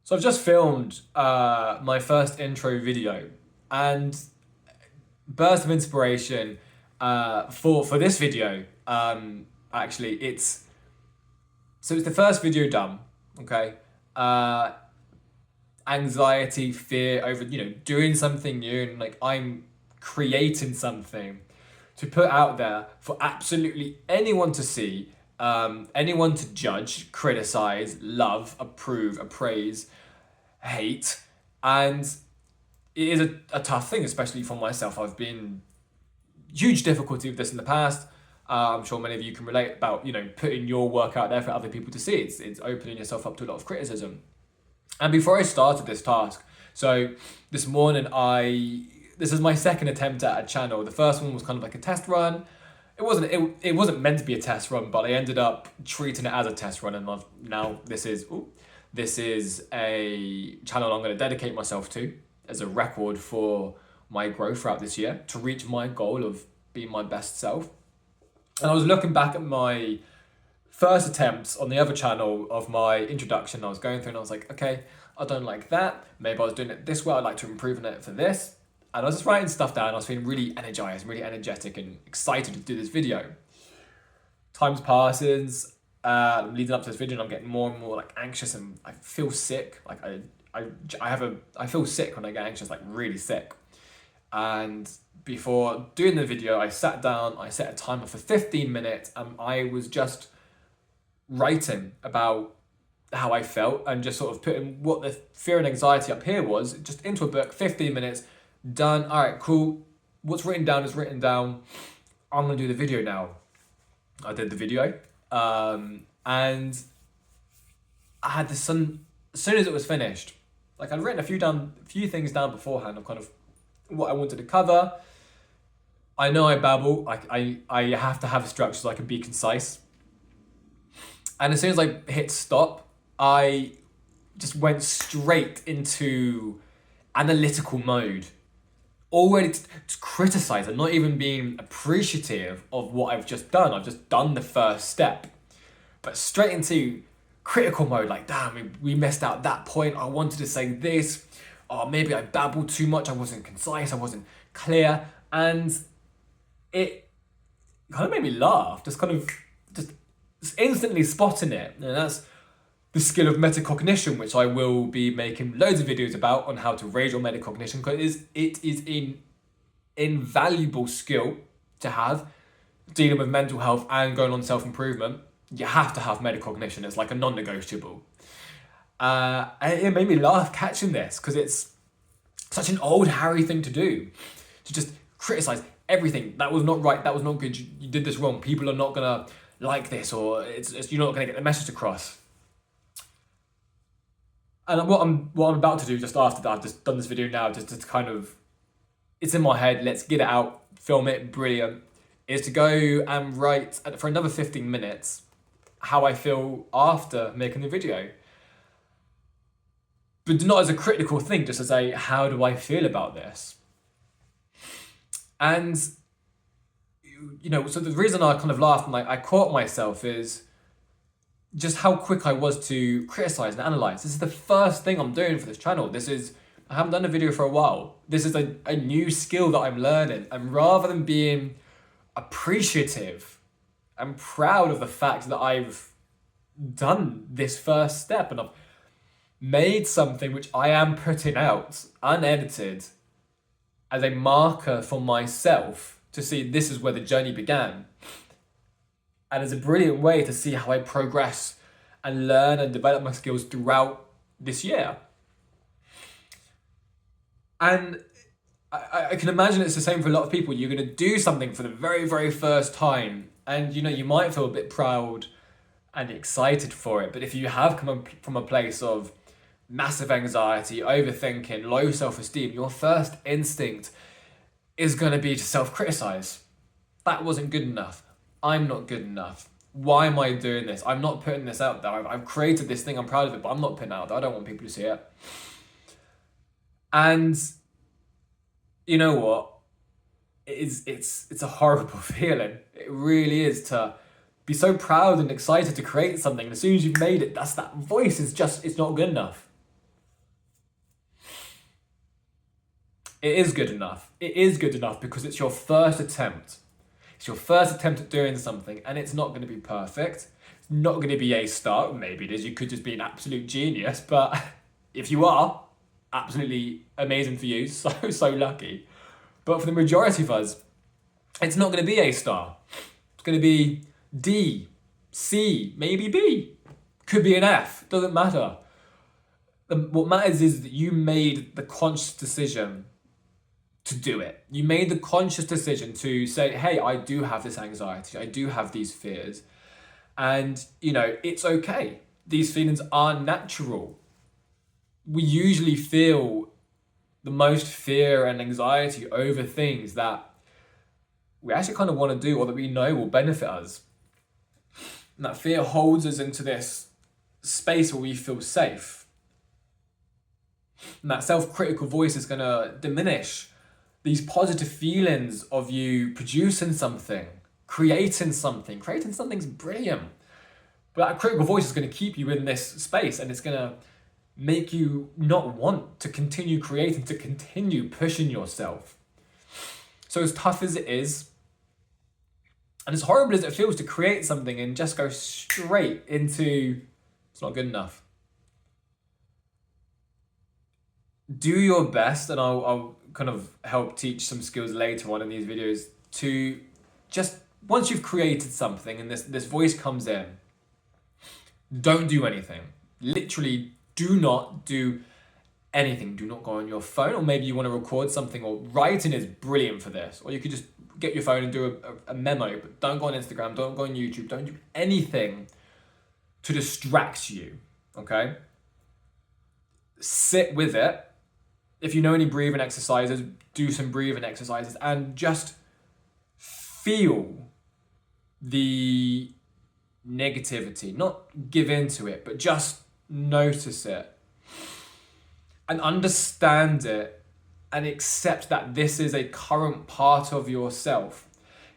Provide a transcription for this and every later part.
So I've just filmed my first intro video, and burst of inspiration for this video. Actually, it's the first video done. Okay, uh, anxiety, fear over doing something new, and like I'm creating something to put out there for absolutely anyone to see, anyone to judge, criticize, love, approve, appraise, hate, and it is a tough thing, especially for myself. I've been huge difficulty with this in the past. I'm sure many of you can relate about putting your work out there for other people to see. It's opening yourself up to a lot of criticism. And before I started this task, so this morning this is my second attempt at a channel. The first one was kind of like a test run. It wasn't meant to be a test run, but I ended up treating it as a test run, and now this is a channel I'm going to dedicate myself to as a record for my growth throughout this year to reach my goal of being my best self. And I was looking back at my first attempts on the other channel of my introduction. I was going through and I was like, okay, I don't like that. Maybe I was doing it this way. I'd like to improve on it for this. And I was just writing stuff down. I was feeling really energized, really energetic and excited to do this video. Times passes, leading up to this video, and I'm getting more and more like anxious, and I feel sick. Like I feel sick when I get anxious, like really sick. And before doing the video, I sat down, I set a timer for 15 minutes, and I was just writing about how I felt and just sort of putting what the fear and anxiety up here was just into a book. 15 minutes, done. All right, cool. What's written down is written down. I'm gonna do the video now. I did the video, and I had the sun as soon as it was finished. Like I'd written a few things down beforehand of kind of what I wanted to cover. I know I babble. I have to have a structure so I can be concise. And as soon as I hit stop, I just went straight into analytical mode. Already to criticize and not even being appreciative of what I've just done. I've just done the first step. But straight into critical mode, like, damn, we missed out that point. I wanted to say this. Or maybe I babbled too much. I wasn't concise. I wasn't clear. And it kind of made me laugh. Just instantly spotting it. And that's the skill of metacognition, which I will be making loads of videos about on how to raise your metacognition, because it is an invaluable skill to have dealing with mental health and going on self-improvement. You have to have metacognition. It's like a non-negotiable. And it made me laugh catching this, because it's such an old Harry thing to do, to just criticize everything. That was not right. That was not good. You did this wrong. People are not gonna like this, or you're not gonna get the message across. And what I'm about to do just after that, I've just done this video now, just to kind of, it's in my head, let's get it out, film it, brilliant, is to go and write for another 15 minutes how I feel after making the video. But not as a critical thing, just as a, how do I feel about this? And, so the reason I kind of laughed and I caught myself is just how quick I was to criticize and analyze. This is the first thing I'm doing for this channel. I haven't done a video for a while. This is a new skill that I'm learning. And rather than being appreciative, I'm proud of the fact that I've done this first step and I've made something which I am putting out unedited as a marker for myself to see this is where the journey began. And it's a brilliant way to see how I progress and learn and develop my skills throughout this year. And I can imagine it's the same for a lot of people. You're going to do something for the very, very first time, and you might feel a bit proud and excited for it. But if you have come from a place of massive anxiety, overthinking, low self-esteem, your first instinct is going to be to self-criticize. That wasn't good enough. I'm not good enough. Why am I doing this? I'm not putting this out there. I've created this thing, I'm proud of it, but I'm not putting it out there. I don't want people to see it. And you know what? It's a horrible feeling. It really is, to be so proud and excited to create something. And as soon as you've made it, that voice is just, it's not good enough. It is good enough. It is good enough because it's your first attempt. It's your first attempt at doing something, and it's not going to be perfect. It's not going to be a star. Maybe it is. You could just be an absolute genius, but if you are, absolutely amazing for you. So lucky. But for the majority of us, it's not going to be a star. It's going to be D, C, maybe B. Could be an F. Doesn't matter. What matters is that you made the conscious decision to do it. You made the conscious decision to say, hey, I do have this anxiety. I do have these fears. And, it's okay. These feelings are natural. We usually feel the most fear and anxiety over things that we actually kind of want to do or that we know will benefit us. And that fear holds us into this space where we feel safe. And that self-critical voice is going to diminish these positive feelings of you producing something, creating something. Creating something's brilliant. But that critical voice is going to keep you in this space, and it's going to make you not want to continue creating, to continue pushing yourself. So as tough as it is, and as horrible as it feels to create something and just go straight into, it's not good enough. Do your best, and I'll kind of help teach some skills later on in these videos, to just, once you've created something and this voice comes in, don't do anything. Literally, do not do anything. Do not go on your phone, or maybe you want to record something, or writing is brilliant for this. Or you could just get your phone and do a memo, but don't go on Instagram, don't go on YouTube, don't do anything to distract you, okay? Sit with it. If you know any breathing exercises, do some breathing exercises and just feel the negativity. Not give into it, but just notice it and understand it and accept that this is a current part of yourself.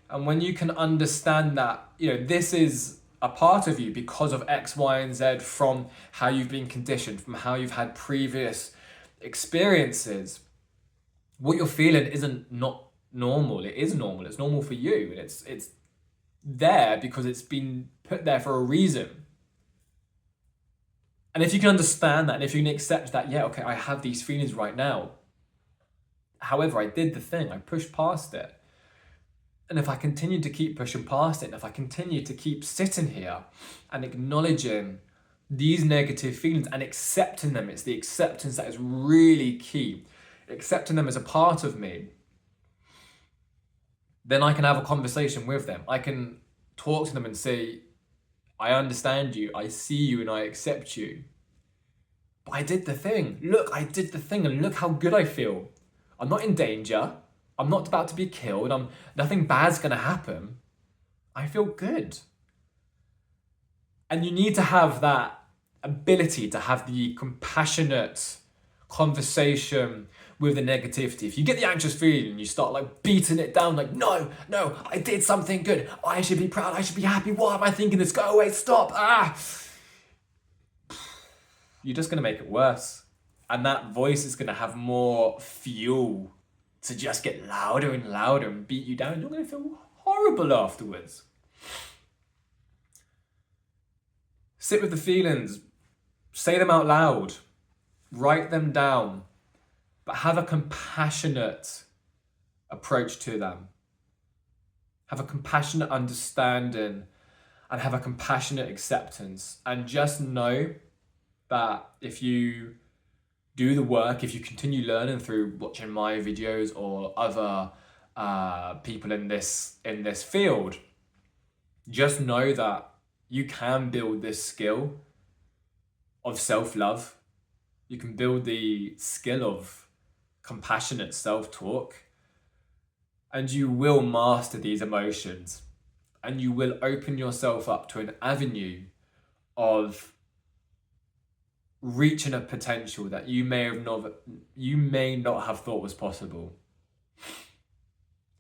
And when you can understand that, this is a part of you because of X, Y, and Z, from how you've been conditioned, from how you've had previous experiences, what you're feeling isn't not normal. It is normal. It's normal for you. And it's there because it's been put there for a reason. And if you can understand that, and if you can accept that, yeah, okay, I have these feelings right now. However, I did the thing. I pushed past it. And if I continue to keep pushing past it, and if I continue to keep sitting here and acknowledging these negative feelings and accepting them, it's the acceptance that is really key. Accepting them as a part of me. Then I can have a conversation with them. I can talk to them and say, I understand you, I see you, and I accept you. But I did the thing. Look, I did the thing, and look how good I feel. I'm not in danger. I'm not about to be killed. Nothing bad's gonna happen. I feel good. And you need to have that ability to have the compassionate conversation with the negativity. If you get the anxious feeling, you start beating it down, no, I did something good. I should be proud, I should be happy. Why am I thinking this? Go away, stop. You're just gonna make it worse. And that voice is gonna have more fuel to just get louder and louder and beat you down. You're gonna feel horrible afterwards. Sit with the feelings, say them out loud, write them down, but have a compassionate approach to them. Have a compassionate understanding and have a compassionate acceptance. And just know that if you do the work, if you continue learning through watching my videos or other people in this field, just know that you can build this skill of self-love. You can build the skill of compassionate self-talk, and you will master these emotions, and you will open yourself up to an avenue of reaching a potential that you may not have thought was possible.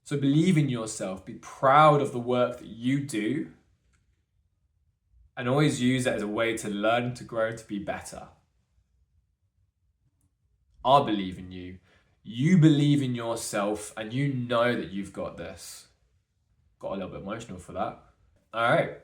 So believe in yourself, be proud of the work that you do, and always use it as a way to learn, to grow, to be better. I believe in you. You believe in yourself and you know that you've got this. Got a little bit emotional for that. All right.